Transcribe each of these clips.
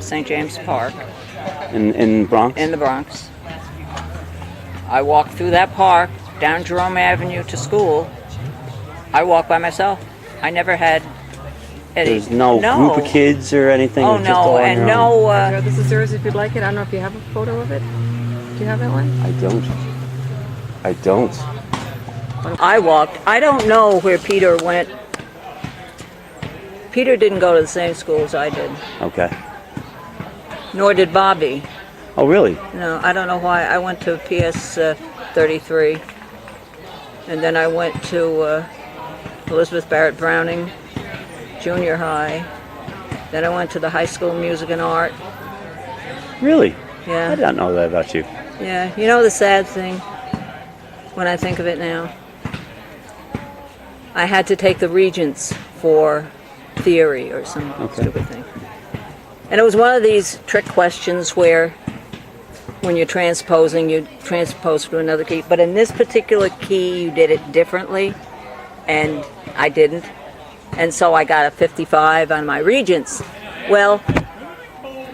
St. James Park. In Bronx? In the Bronx. I walked through that park, down Jerome Avenue to school. I walked by myself. I never had any. There's no group of kids or anything? Oh, just all no, on and your own? no... This is yours if you'd like it. I don't know if you have a photo of it. Do you have that one? I don't. I don't. I walked. I don't know where Peter went. Peter didn't go to the same school as I did. Okay. Nor did Bobby. Oh, really? No, I don't know why. I went to PS 33. And then I went to Elizabeth Barrett Browning Junior High. Then I went to the High School of Music and Art. Really? Yeah. I did not know that about you. Yeah. You know the sad thing, when I think of it now, I had to take the Regents for theory or some stupid thing. And it was one of these trick questions where when you're transposing, you transpose to another key. But in this particular key, you did it differently, and I didn't. And so I got a 55 on my Regents. Well,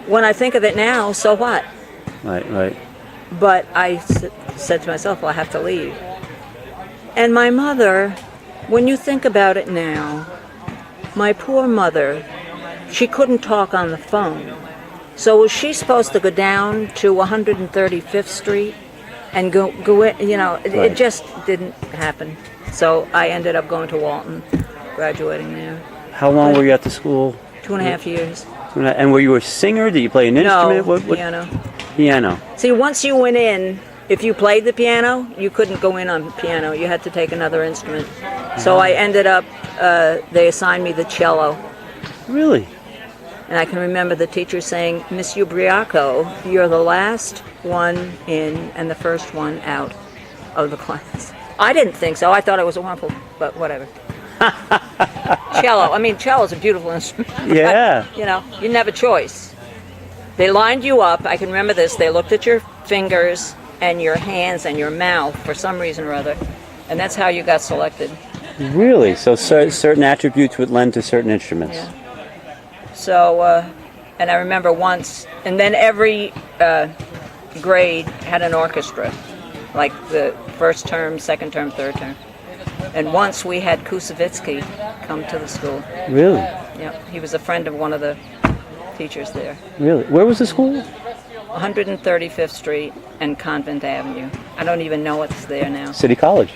when I think of it now, so what? Right. But I said to myself, well, I have to leave. And my mother, when you think about it now, my poor mother, she couldn't talk on the phone. So was she supposed to go down to 135th Street and go in, you know, Right. it just didn't happen. So I ended up going to Walton, graduating there. How long were you at the school? 2.5 years. And were you a singer? Did you play an instrument? No, What? piano. Piano. See, once you went in, if you played the piano, you couldn't go in on piano. You had to take another instrument. So I ended up, they assigned me the cello. Really? And I can remember the teacher saying, Miss Ubriaco, you're the last one in and the first one out of the class. I didn't think so. I thought it was wonderful, but whatever. Cello. I mean, cello's a beautiful instrument. Yeah. But, you know, you didn't have a choice. They lined you up. I can remember this. They looked at your fingers and your hands and your mouth for some reason or other. And that's how you got selected. Really? So certain attributes would lend to certain instruments. Yeah. So, and I remember once, and then every grade had an orchestra, like the first term, second term, third term. And once we had Kusevitsky come to the school. Really? Yeah, he was a friend of one of the teachers there. Really? Where was the school? 135th Street and Convent Avenue. I don't even know what's there now. City College.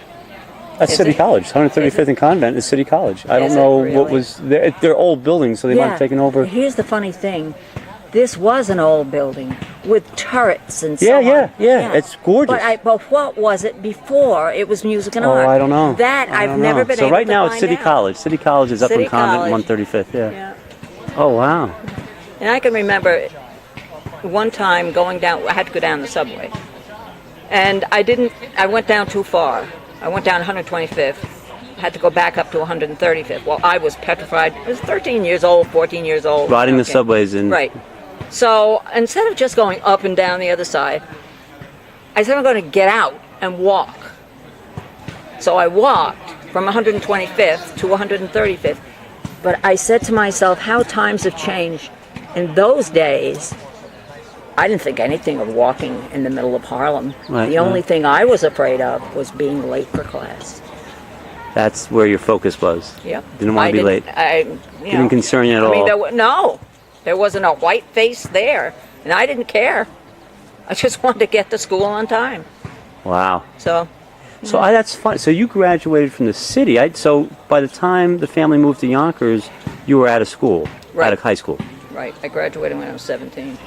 That's Is City it? College. 135th and Convent is City College. I don't Is it know what really? was there. They're old buildings, so they might have taken over. Here's the funny thing. This was an old building with turrets and so Yeah, on. yeah. It's gorgeous. But what was it before? It was music and art. Oh, I don't know. That I I've don't never know. been So able right to now it's find City out. College. City College is up City in Convent, College. 135th. Yeah. Yeah. Oh wow. And I can remember one time going down. I had to go down the subway, and I went down too far. I went down 125th. Had to go back up to 135th. Well, I was petrified. I was 13 years old, 14 years old. Riding the Okay. subways in. Right. So instead of just going up and down the other side, I said I'm going to get out and walk. So I walked from 125th to 135th. But I said to myself, how times have changed. In those days, I didn't think anything of walking in the middle of Harlem. Right, The only right. thing I was afraid of was being late for class. That's where your focus was. Yep. Didn't want to be late. Didn't concern you at all. No, there wasn't a white face there, and I didn't care. I just wanted to get to school on time. Wow. So That's fun. So you graduated from the city. So by the time the family moved to Yonkers, you were out of school, Right. out of high school. right, I graduated when I was 17.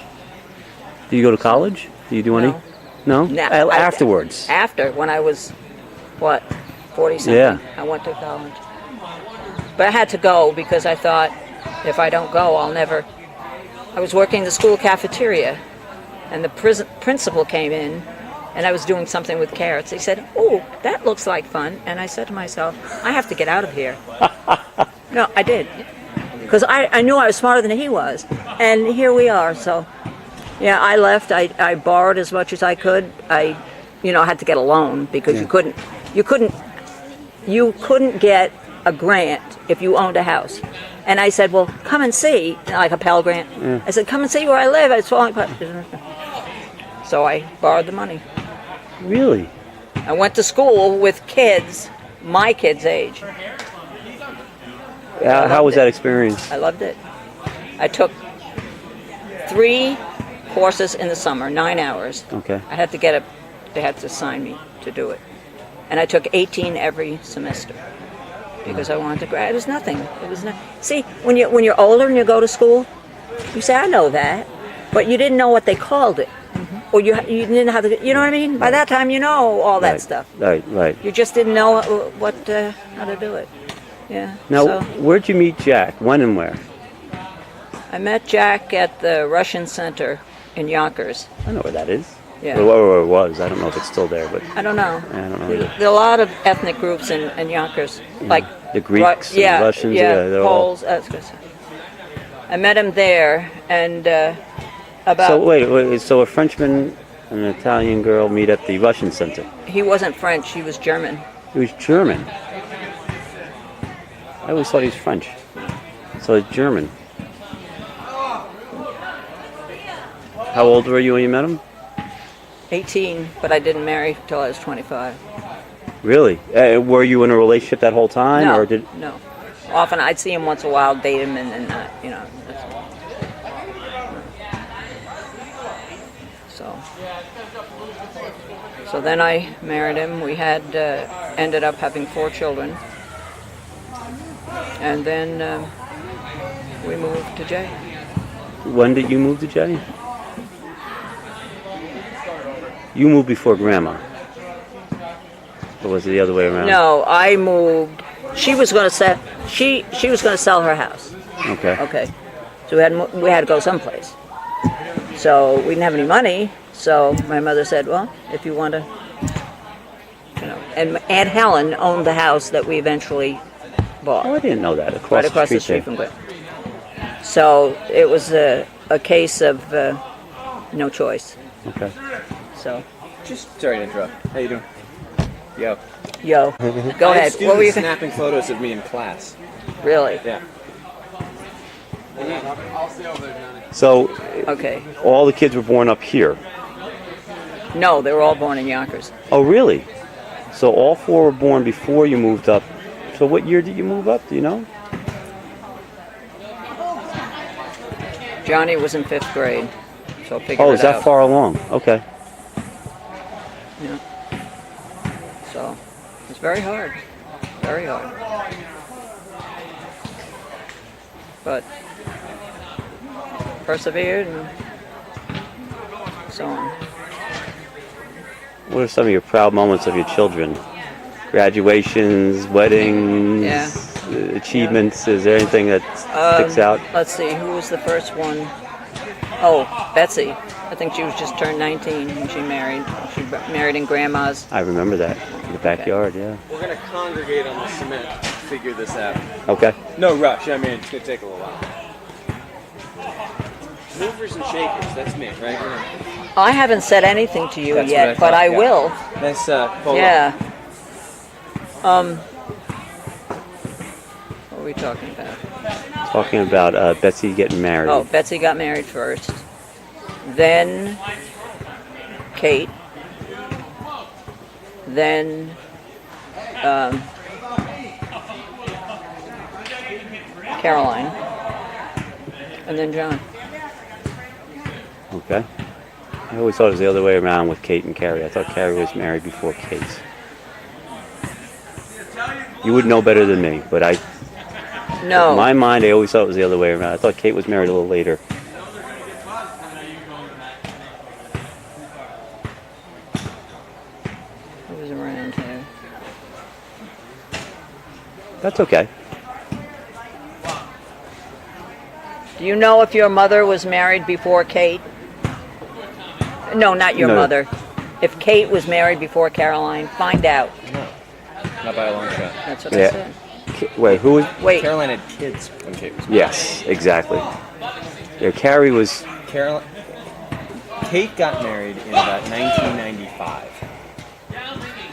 Did you go to college? Did you do any? No. No. No, Afterwards. After, when I was, 40-something, Yeah. I went to college. But I had to go because I thought, if I don't go, I'll never... I was working the school cafeteria, and the principal came in, and I was doing something with carrots. He said, "Oh, that looks like fun." And I said to myself, I have to get out of here. No, I did. Because I knew I was smarter than he was. And here we are, so... Yeah, I left. I borrowed as much as I could. I had to get a loan because you couldn't get a grant if you owned a house. And I said, well, come and see, like a Pell Grant. Yeah. I said, come and see where I live. It's falling apart. So I borrowed the money. Really? I went to school with kids, my kids' age. How was that experience? I loved it. I took 3 courses in the summer, 9 hours. Okay. I had to they had to sign me to do it. And I took 18 every semester because I wanted to graduate. It was nothing. It was not. See, when you're older and you go to school, you say, I know that, but you didn't know what they called it. Or you didn't know how to, you know what I mean? By that time, you know all that stuff. Right. You just didn't know how to do it. Yeah. Now, so where'd you meet Jack? When and where? I met Jack at the Russian Center in Yonkers. I know where that is. Yeah. Or where it was. I don't know if it's still there, but I don't know. I don't know There either. are a lot of ethnic groups in Yonkers, like The Greeks and the Russians. yeah, They're all. Poles. I met him there, and about So wait. So a Frenchman and an Italian girl meet at the Russian Center. he wasn't French; he was German. He was German. I always thought he was French. So it's German. How old were you when you met him? 18, but I didn't marry till I was 25. Really? Were you in a relationship that whole time, No, or did? no. Often I'd see him once in a while, date him, and then not, you know. So then I married him. We had ended up having 4 children, and then we moved to Jay. When did you move to Jay? You moved before Grandma. Or was it the other way around? No, I moved. She was going to sell. She was going to sell her house. Okay. Okay, so we had to go someplace. So we didn't have any money. So my mother said, "Well, if you want to, you know." And Aunt Helen owned the house that we eventually bought, Oh, I didn't know that. right across the street from Glen. So it was a case of no choice. Okay. So, Just sorry to interrupt. How you doing? Yo. yo, go I ahead. had What were you students gonna, snapping photos of me in class. really? Yeah. So Okay. all the kids were born up here. No, they were all born in Yonkers. Oh, really? So all 4 were born before you moved up. So what year did you move up? Do you know? Johnny was in 5th grade, so figure Oh, it is that out. far along? Okay. Yeah. So it's very hard, very hard. But persevered and so on. What are some of your proud moments of your children? Graduations, weddings, Yeah. achievements? Is there anything that sticks out? Let's see, who was the first one? Oh, Betsy. I think she was just turned 19 when she married. She married in Grandma's. I remember that in the backyard. Yeah. We're gonna congregate on the cement to figure this out. Okay. No rush. I mean, it's gonna take a little while. Movers and shakers. That's me, right? I haven't said anything to you That's yet, what I but thought, I yeah. will. Nice polo. Yeah. What are we talking about? Talking about Betsy getting married. Oh, Betsy got married first. Then Kate. Then Caroline. And then John. Okay. I always thought it was the other way around with Kate and Carrie. I thought Carrie was married before Kate. You would know better than me, but No. in my mind, I always thought it was the other way around. I thought Kate was married a little later. Who was around here? That's okay. Do you know if your mother was married before Kate? No, not your No. mother. If Kate was married before Caroline, find out. Not by a long shot. That's what I Yeah. said. Wait, who was? Wait, Caroline had kids when Kate was. Yes, exactly. Yeah, Carrie was. Caroline. Kate got married in about 1995.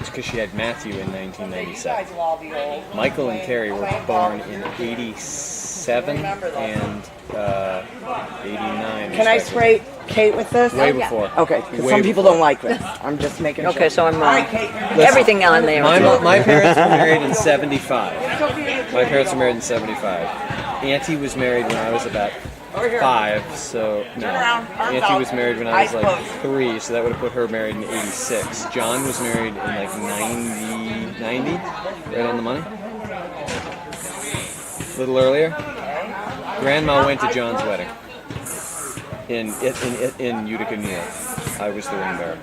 It's because she had Matthew in 1997. Michael and Carrie were born in 87. 87 and 89. Can I spray Kate with this? Way before. Okay, because Way some people before. don't like this. I'm just making sure. Okay, so I'm Kate. everything on there. My parents were married in 75. My parents were married in 75. Auntie was married when I was about 5, so no. Auntie was married when I was like 3, so that would have put her married in 86. John was married in like 90, right on the money. A little earlier. Grandma went to John's wedding in Utica, New York. I was the ring bearer.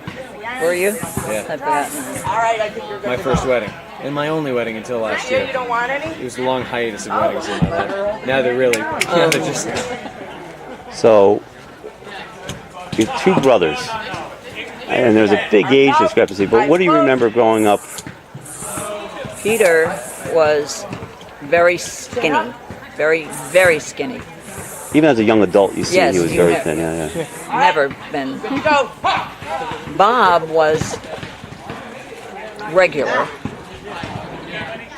Were you? Yeah, I've forgotten. All right, I think you're good. my first wedding. And my only wedding until last Yeah, year. you don't want any? It was a long hiatus of weddings in my life. Now they're really, now they're just, So, you have 2 brothers, and there's a big age discrepancy. But what do you remember growing up? Peter was very skinny, very, very skinny. Even as a young adult, you see Yes, he was you very have. thin. Yeah. Never been. Bob was regular,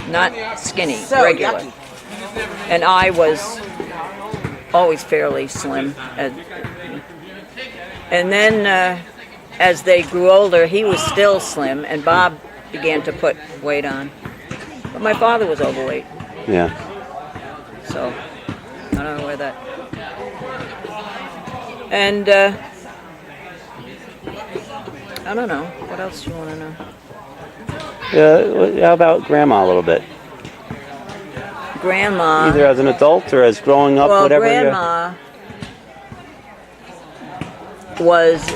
not skinny, So regular. yucky. And I was always fairly slim. And then as they grew older, he was still slim, and Bob began to put weight on. But my father was overweight, Yeah. so I don't know where that. And I don't know. What else do you want to know? How about grandma a little bit? Grandma. Either as an adult or as growing up, Well, whatever. Grandma was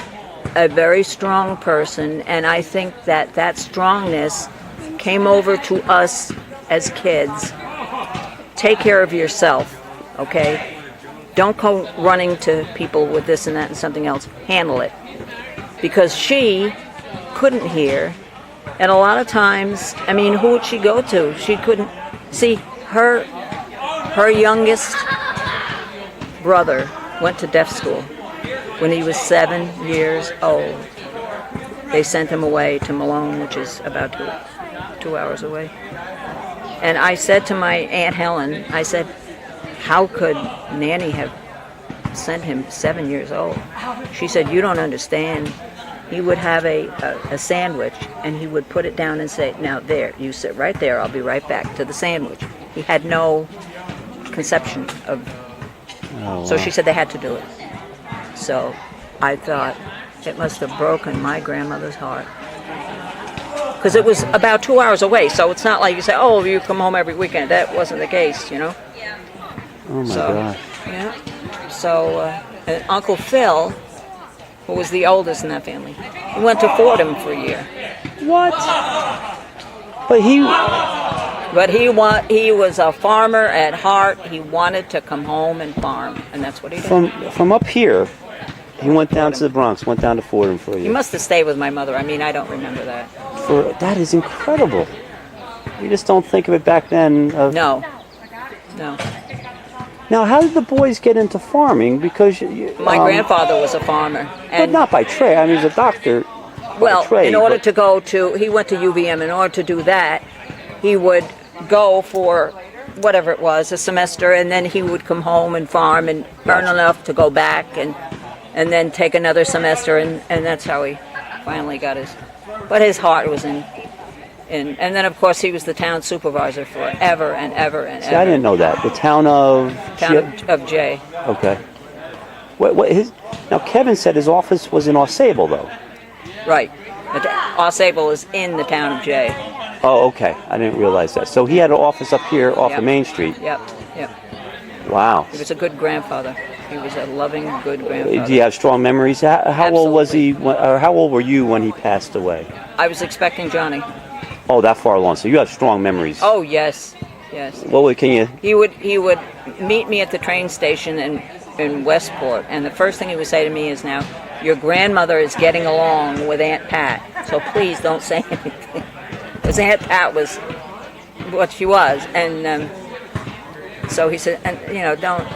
a very strong person, and I think that that strongness came over to us as kids. Take care of yourself, okay? Don't go running to people with this and that and something else. Handle it. Because she couldn't hear, and a lot of times, I mean, who would she go to? She couldn't see. Her youngest brother went to deaf school when he was 7 years old. They sent him away to Malone, which is about 2 hours away. And I said to my Aunt Helen, I said, how could Nanny have sent him 7 years old? She said, you don't understand. He would have a sandwich, and he would put it down and say, now there, you sit right there, I'll be right back to the sandwich. He had no conception of, so she said they had to do it. So I thought it must have broken my grandmother's heart. Because it was about 2 hours away, so it's not like you say, oh, you come home every weekend. That wasn't the case, you know? Oh my So, gosh. yeah. So, and Uncle Phil, who was the oldest in that family, he went to Fordham for a year. What? But he was a farmer at heart. He wanted to come home and farm, and that's what he did. from up here, he went down to the Bronx, went down to Fordham for a He year. must have stayed with my mother. I mean, I don't remember that. That is incredible. You just don't think of it back then. No. Now, how did the boys get into farming? Because My grandfather was a farmer, but and not by trade. I mean, he's a doctor. well, trade, in order but- to go to, he went to UVM. In order to do that, he would go for whatever it was, a semester, and then he would come home and farm and earn enough to go back and then take another semester, and that's how he finally got his. But his heart was in, and then of course he was the town supervisor forever and ever and See, ever. I didn't know that. The town of... Of Jay. Okay. Now, Kevin said his office was in Ausable, though. Right. Ausable is in the town of Jay. Oh, okay. I didn't realize that. So he had an office up here off Yep. of Main Street. Yep. Wow. He was a good grandfather. He was a loving, good grandfather. Do you have strong memories? How old was he? Absolutely. Or how old were you when he passed away? I was expecting Johnny. Oh, that far along. So you have strong memories. Oh yes. Can you? He would meet me at the train station in Westport, and the first thing he would say to me is, "Now, your grandmother is getting along with Aunt Pat, so please don't say anything." Because Aunt Pat was what she was, and so he said, "And don't."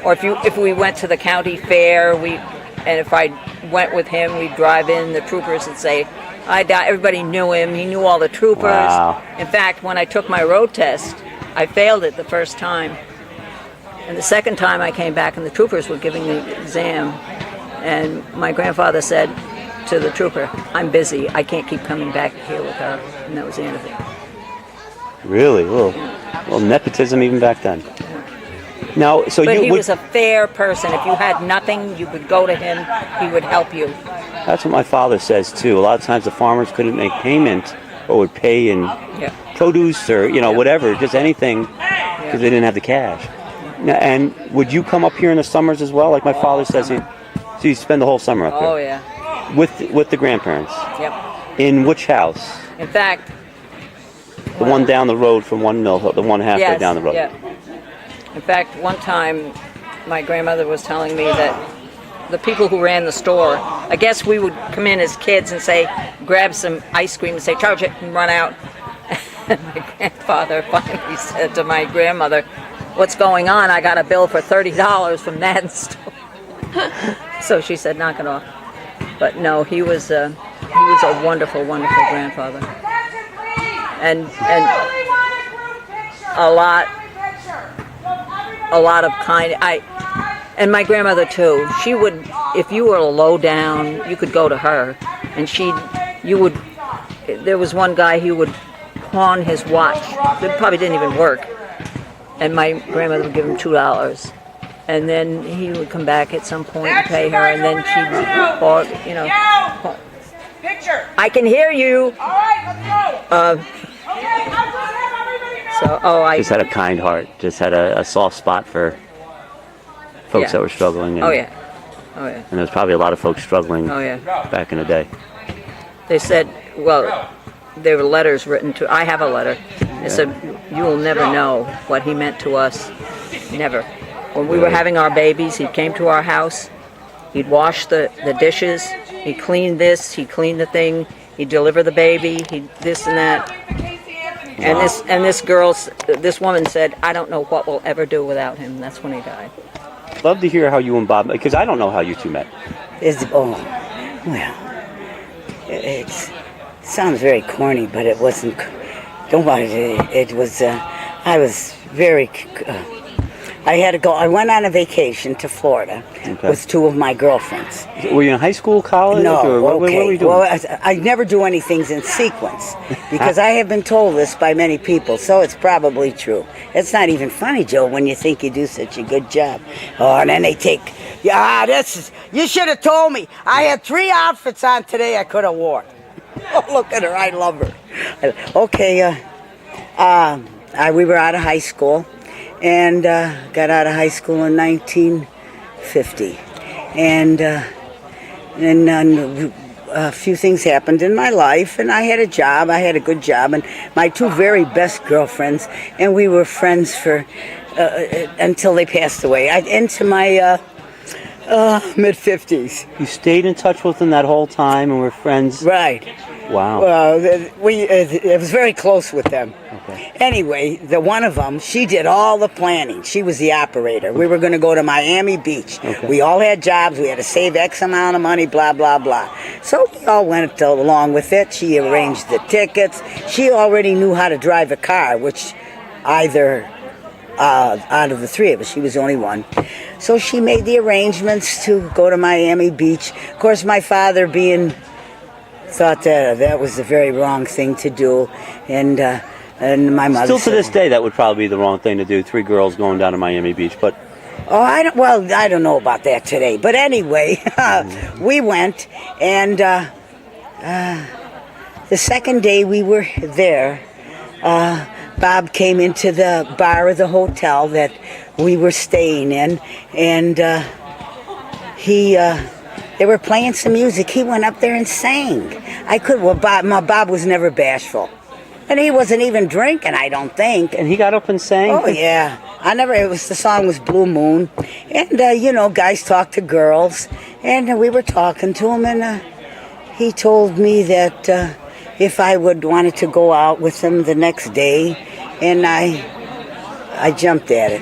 Or if we went to the county fair, and if I went with him, we'd drive in. The troopers would say, everybody knew him. He knew all the troopers. Wow. In fact, when I took my road test, I failed it the first time. And the second time I came back and the troopers were giving the exam, and my grandfather said to the trooper, "I'm busy. I can't keep coming back here with her." And that was the end of it. Really? Well, nepotism even back then. Now, so But you he would, was a fair person. If you had nothing, you could go to him. He would help you. that's what my father says too. A lot of times the farmers couldn't make payment or would pay in Yeah. produce or whatever, just anything, because they didn't have the cash. Now, and would you come up here in the summers as well? Like my father says, so you spend the whole summer up Oh, here yeah. with the grandparents. Yep. In which house? In fact, The one down the road from One Mill, the one halfway yes, down the road. yeah. In fact, one time my grandmother was telling me that the people who ran the store, I guess we would come in as kids and say, grab some ice cream and say, charge it, and run out. And my grandfather finally said to my grandmother, "What's going on? I got a bill for $30 from that store." So she said, "Knock it off." But no, he was a wonderful, wonderful grandfather, and a lot of kind. And my grandmother too. She would, if you were low down, you could go to her, and there was one guy who would pawn his watch. It probably didn't even work. And my grandmother would give him $2. And then he would come back at some point and pay her, and then she would, Picture. I can hear you. All right, let's go. Just had a kind heart. Just had a soft spot for folks that were struggling. And, Oh yeah. And there was probably a lot of folks struggling Oh yeah. back in the day. They said, well, there were letters written to. I have a letter. It said, "You will never know what he meant to us. Never." When we were having our babies, he came to our house. He'd wash the dishes. He cleaned this. He cleaned the thing. He'd deliver the baby. He this and that. And this woman said, "I don't know what we'll ever do without him." That's when he died. Love to hear how you and Bob, because I don't know how you two met. It sounds very corny, but it wasn't. Don't worry, it was. I was very. I had to go. I went on a vacation to Florida with two of my girlfriends. Were you in high school, college? No, or what were you doing? Well, I never do anything in sequence because I have been told this by many people, so it's probably true. It's not even funny, Joe, when you think you do such a good job. Oh, and then they take, you should have told me. I had 3 outfits on today I could have worn. Oh, look at her. I love her. Okay, we were out of high school. And got out of high school in 1950. And then a few things happened in my life, and I had a job. I had a good job, and my 2 very best girlfriends, and we were friends for until they passed away. Into my mid-50s. You stayed in touch with them that whole time and were friends? Right. Wow. Well, it was very close with them. Okay. Anyway, the one of them, she did all the planning. She was the operator. We were going to go to Miami Beach. Okay. We all had jobs. We had to save X amount of money, blah, blah, blah. So we all went along with it. She arranged the tickets. She already knew how to drive a car, which either out of the 3 of us, she was the only one. So she made the arrangements to go to Miami Beach. Of course, my father thought that was the very wrong thing to do, and my mother. Still to this day, that would probably be the wrong thing to do. 3 girls going down to Miami Beach, but. Oh, I don't know about that today, but anyway, we went, and the second day we were there, Bob came into the bar of the hotel that we were staying in, and they were playing some music. He went up there and sang. Bob was never bashful. And he wasn't even drinking, I don't think. And he got up and sang? Oh, yeah. The song was Blue Moon. And, guys talk to girls. And we were talking to him, and he told me that if I wanted to go out with him the next day, and I jumped at it.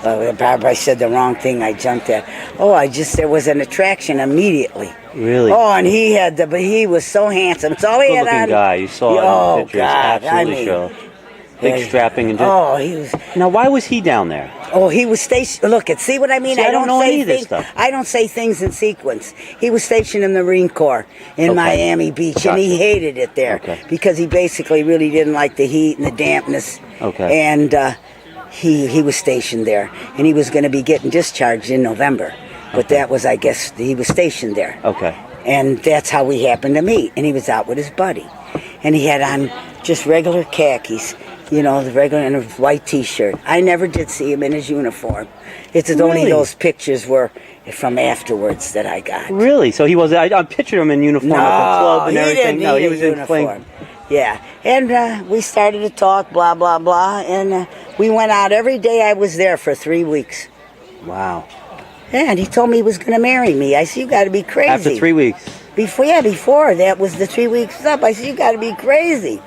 I said the wrong thing. I jumped at. There was an attraction immediately. Really? Oh, and he was so handsome. So he had on. Good-looking guy. You saw it in the pictures. God, Absolutely sure. big Yeah. strapping and. Oh, he was. Now, why was he down there? Oh, he was stationed. Look, see what I mean? See, I don't know say any of this things. stuff. I don't say things in sequence. He was stationed in the Marine Corps in Okay. Miami Beach, and he Gotcha. hated it there Okay. because he basically really didn't like the heat and the dampness. Okay. And he was stationed there, and he was going to be getting discharged in November. But that was, I guess, he was stationed there. Okay. And that's how we happened to meet. And he was out with his buddy. And he had on just regular khakis, you know, the regular, and a white T-shirt. I never did see him in his uniform. It's only Really? those pictures were from afterwards that I got. Really? So he was. I pictured him in uniform at the club and he everything. didn't No, need he a was in uniform. plain. Yeah. And we started to talk, blah, blah, blah. And we went out every day. I was there for 3 weeks. Wow. Yeah, and he told me he was going to marry me. I said, you got to be crazy. After 3 weeks. Before that was the 3 weeks up. I said, you got to be crazy.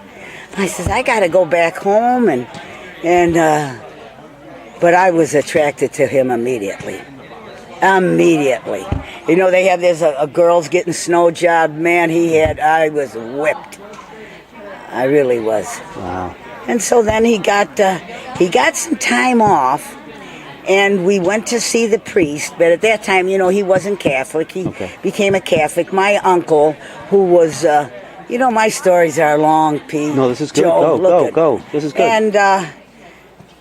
I says, I got to go back home, but I was attracted to him immediately. Immediately. You know, they have there's a girls getting snow job. Man, I was whipped. I really was. Wow. And so then he got some time off. And we went to see the priest, but at that time, you know, he wasn't Catholic. He became a Catholic. My uncle, who was, you know, my stories are long, Pete. No, this is good. Joe, Go. This is good. And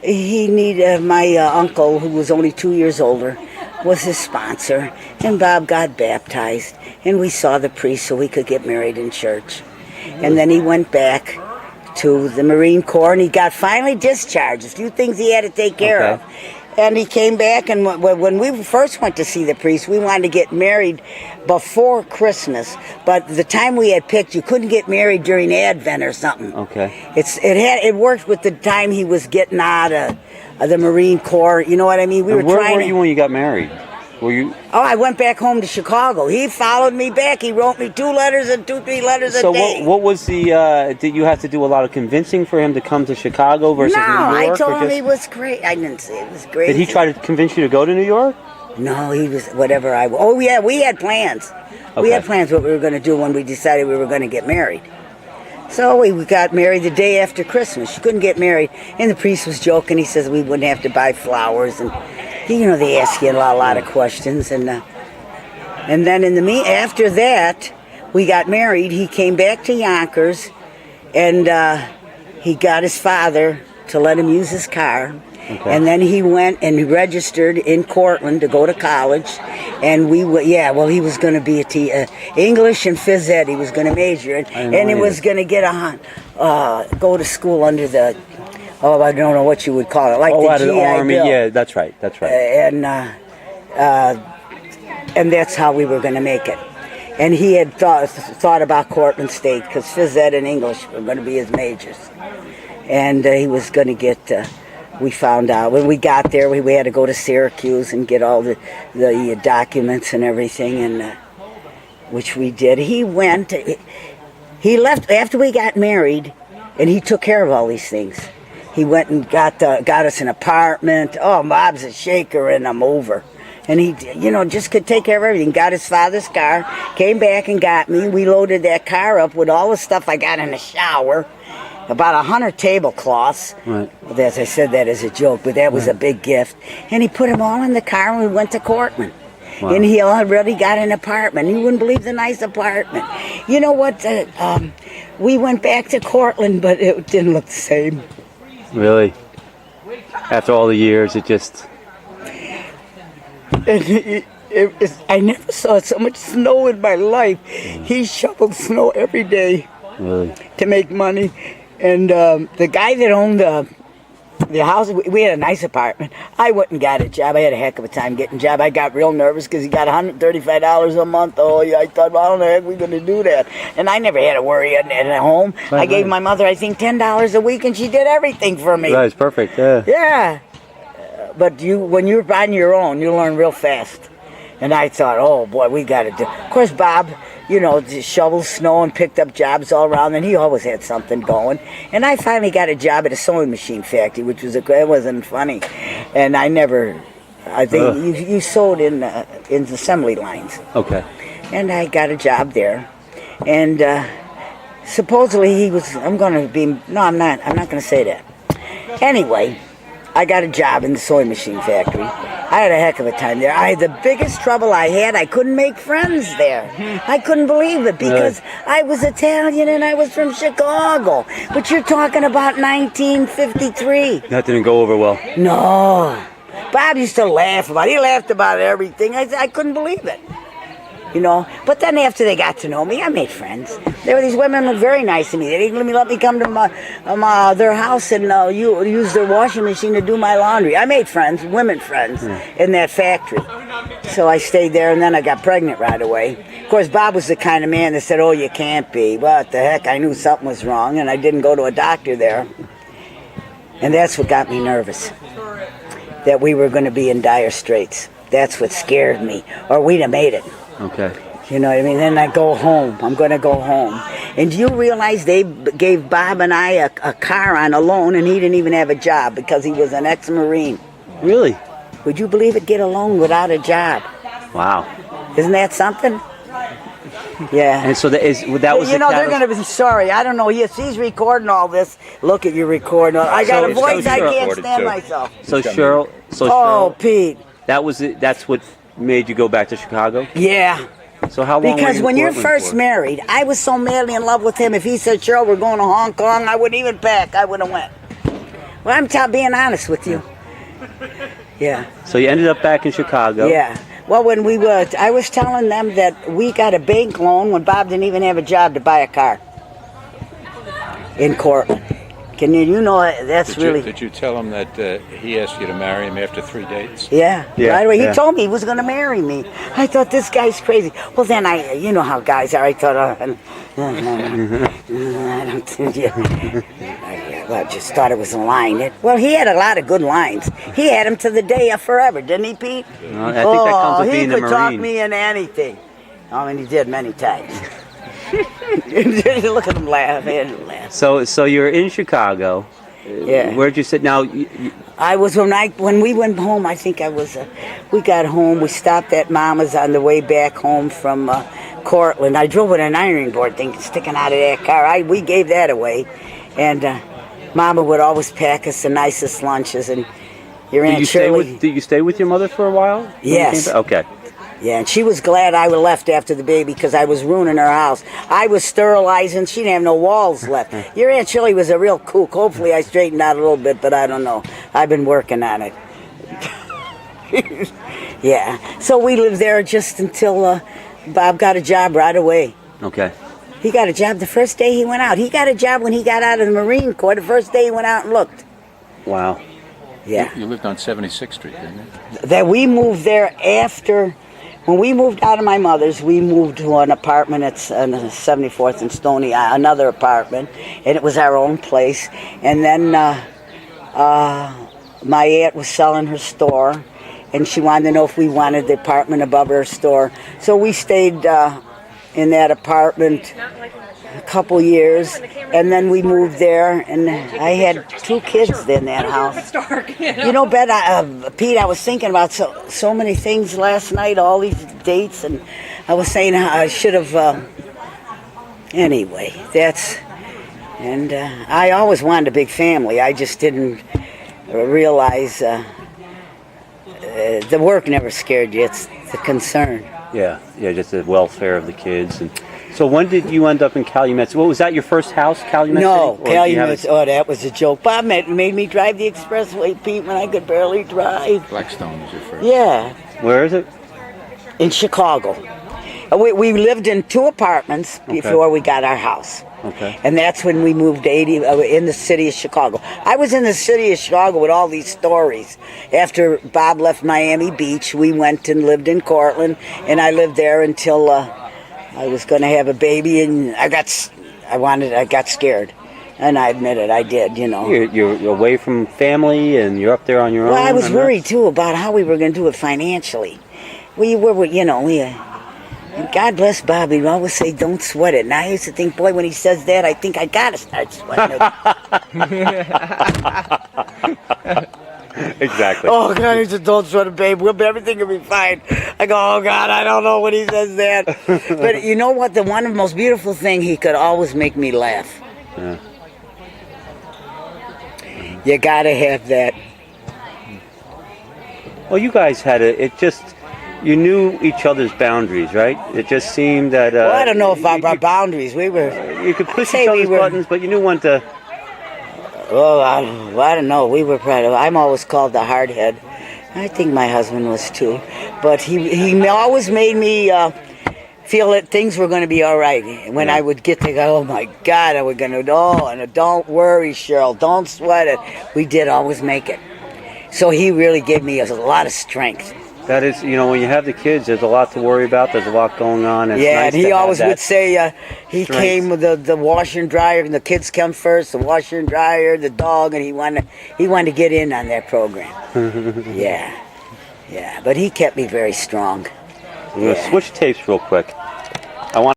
he needed, my uncle, who was only 2 years older, was his sponsor. And Bob got baptized. And we saw the priest so we could get married in church. And then he went back to the Marine Corps, and he got finally discharged. A few things he had to take care of. And he came back, and when we first went to see the priest, we wanted to get married before Christmas. But the time we had picked, you couldn't get married during Advent or something. Okay. It worked with the time he was getting out of the Marine Corps. You know what I mean? Where were you when you got married? Were you? Oh, I went back home to Chicago. He followed me back. He wrote me 2 letters and 3 letters a day. So what was the? Did you have to do a lot of convincing for him to come to Chicago versus New York? I told or him he was great. I didn't say it was great. Did he try to convince you to go to New York? No, he was whatever I. Oh yeah, we had plans. We had plans what we were going to do when we decided we were going to get married. So we got married the day after Christmas. You couldn't get married, and the priest was joking. He says we wouldn't have to buy flowers, and you know they ask you a lot of questions, and then after that we got married. He came back to Yonkers, and he got his father to let him use his car. Okay. And then he went and he registered in Cortland to go to college, and he was going to be English and phys ed. He was going to major in, and he was going to get go to school under the I don't know what you would call it, like the out of GI the Army. Bill. Yeah, that's right. And that's how we were going to make it. And he had thought about Cortland State because phys ed and English were going to be his majors, and he was going to get. We found out when we got there, we had to go to Syracuse and get all the documents and everything, and which we did. He left after we got married, and he took care of all these things. He went and got us an apartment. Oh, Bob's a shaker and a mover. And he, just could take care of everything. Got his father's car, came back and got me. We loaded that car up with all the stuff I got in the shower. About 100 tablecloths. Right. As I said that as a joke, but that was a big gift. And he put them all in the car, and we went to Cortland. Wow. And he already got an apartment. You wouldn't believe the nice apartment. You know what? We went back to Cortland, but it didn't look the same. Really? After all the years, it just... I never saw so much snow in my life. He shoveled snow every day to make money. And the guy that owned the house, we had a nice apartment. I went and got a job. I had a heck of a time getting a job. I got real nervous because he got $135 a month. Oh, yeah, I thought, well, how the heck are we going to do that? And I never had to worry at home. I gave my mother, I think, $10 a week, and she did everything for me. That's perfect, yeah. Yeah. But when you're on your own, you learn real fast. And I thought, oh, boy, we got to do... Of course, Bob, just shoveled snow and picked up jobs all around, and he always had something going. And I finally got a job at a sewing machine factory, which was it wasn't funny. And I think you sewed in assembly lines. Okay. And I got a job there. And supposedly I'm not going to say that. Anyway, I got a job in the sewing machine factory. I had a heck of a time there. I had the biggest trouble I had. I couldn't make friends there. I couldn't believe it because I was Italian and I was from Chicago. But you're talking about 1953. That didn't go over well. No. Bob used to laugh about it. He laughed about everything. I couldn't believe it. You know, but then after they got to know me, I made friends. There were these women who were very nice to me. They didn't let me come to their house and use their washing machine to do my laundry. I made friends, women friends, in that factory. So I stayed there, and then I got pregnant right away. Of course, Bob was the kind of man that said, "Oh, you can't be." What the heck? I knew something was wrong, and I didn't go to a doctor there. And that's what got me nervous, that we were going to be in dire straits. That's what scared me, or we'd have made it. Okay. You know what I mean? Then I go home. I'm going to go home. And do you realize they gave Bob and I a car on a loan, and he didn't even have a job because he was an ex-Marine. Really? Would you believe it? Get a loan without a job. Wow. Isn't that something? Yeah. And so that was You the know, they're catalyst- going to be sorry. I don't know. Yes, he's recording all this. Look at you recording. I got a voice. I can't stand myself. So Cheryl. So Oh, Cheryl, Pete. that was it. That's what made you go back to Chicago. Yeah. So how long? Because were you when in you're Portland first for? married, I was so madly in love with him. If he said, "Cheryl, we're going to Hong Kong," I wouldn't even pack. I would have went. Well, I'm being honest with you. Yeah. So you ended up back in Chicago. Yeah. Well, when I was telling them that we got a bank loan when Bob didn't even have a job to buy a car in Cortland. Can you know that's really? Did you tell him that he asked you to marry him after 3 dates? Yeah, Yeah, right away. He yeah. told me he was going to marry me. I thought, this guy's crazy. Well, then you know how guys are. I thought, I don't think you. I just thought it was a line. Well, he had a lot of good lines. He had them to the day of forever, didn't he, Pete? I think that comes with being he a could talk Marine. me into anything. I mean, he did many times. Look at him laugh. He had to laugh. So you're in Chicago. Yeah. Where'd you sit? Now, I was when we went home. I think I was. We got home. We stopped at Mama's on the way back home from Cortland. I drove with an ironing board thing sticking out of that car. We gave that away, and Mama would always pack us the nicest lunches. And your Aunt Shirley. Did you stay with your mother for a while? when you Yes. came back? Okay. Yeah, and she was glad I left after the baby because I was ruining her house. I was sterilizing. She didn't have no walls left. Your Aunt Shirley was a real kook. Hopefully I straightened out a little bit, but I don't know. I've been working on it. Yeah. So we lived there just until Bob got a job right away. Okay. He got a job the first day he went out. He got a job when he got out of the Marine Corps. The first day he went out and looked. Wow. Yeah. You lived on 76th Street, didn't you? That we moved there after. When we moved out of my mother's, we moved to an apartment at 74th and Stony, another apartment, and it was our own place. And then my aunt was selling her store, and she wanted to know if we wanted the apartment above her store. So we stayed in that apartment a couple years, and then we moved there, and I had 2 kids in that house. You know, Pete, I was thinking about so many things last night, all these dates, and I was saying how I should have. Anyway, and I always wanted a big family. I just didn't realize the work never scared you. It's the concern. Yeah. Just the welfare of the kids. And so when did you end up in Calumet? What was that? Your first house, Calumet? No, City? Or did you have Calumet. Oh, that was a joke. Bob made me drive the expressway, Pete, when I could barely drive. Blackstone was your first. Yeah, Where is it? in Chicago. We lived in 2 apartments before we got our house. Okay. And that's when we moved to in the city of Chicago. I was in the city of Chicago with all these stories. After Bob left Miami Beach, we went and lived in Cortland, and I lived there until I was going to have a baby, and I got scared. And I admit it, I did, you know. You're away from family, and you're up there on your own. Well, I was and worried, too, about how we were going to do it financially. We were, you know, God bless Bobby. He always say, don't sweat it. And I used to think, boy, when he says that, I think I got to start sweating it. Exactly. Oh, God, he said, don't sweat it, babe. Everything will be fine. I go, oh, God, I don't know when he says that. But you know what? The most beautiful thing, he could always make me laugh. Yeah. You gotta have that. Well, you guys had you knew each other's boundaries, right? It just seemed that. Well, I don't know if our boundaries. We were. You could push say each we other's were- buttons, but you knew when to. Oh, I don't know. We were probably. I'm always called the hardhead. I think my husband was too, but he always made me feel that things were going to be all right. When I would get to go, oh my God, are we going to? Oh, and don't worry, Cheryl, don't sweat it. We did always make it. So he really gave me a lot of strength. That is, when you have the kids, there's a lot to worry about. There's a lot going on. And it's Yeah, nice and he to have always that would say he strength. came with the washer and dryer, and the kids come first. The washer and dryer, the dog, and he wanted to get in on that program. Yeah, but he kept me very strong. I'm going to switch tapes real quick. I want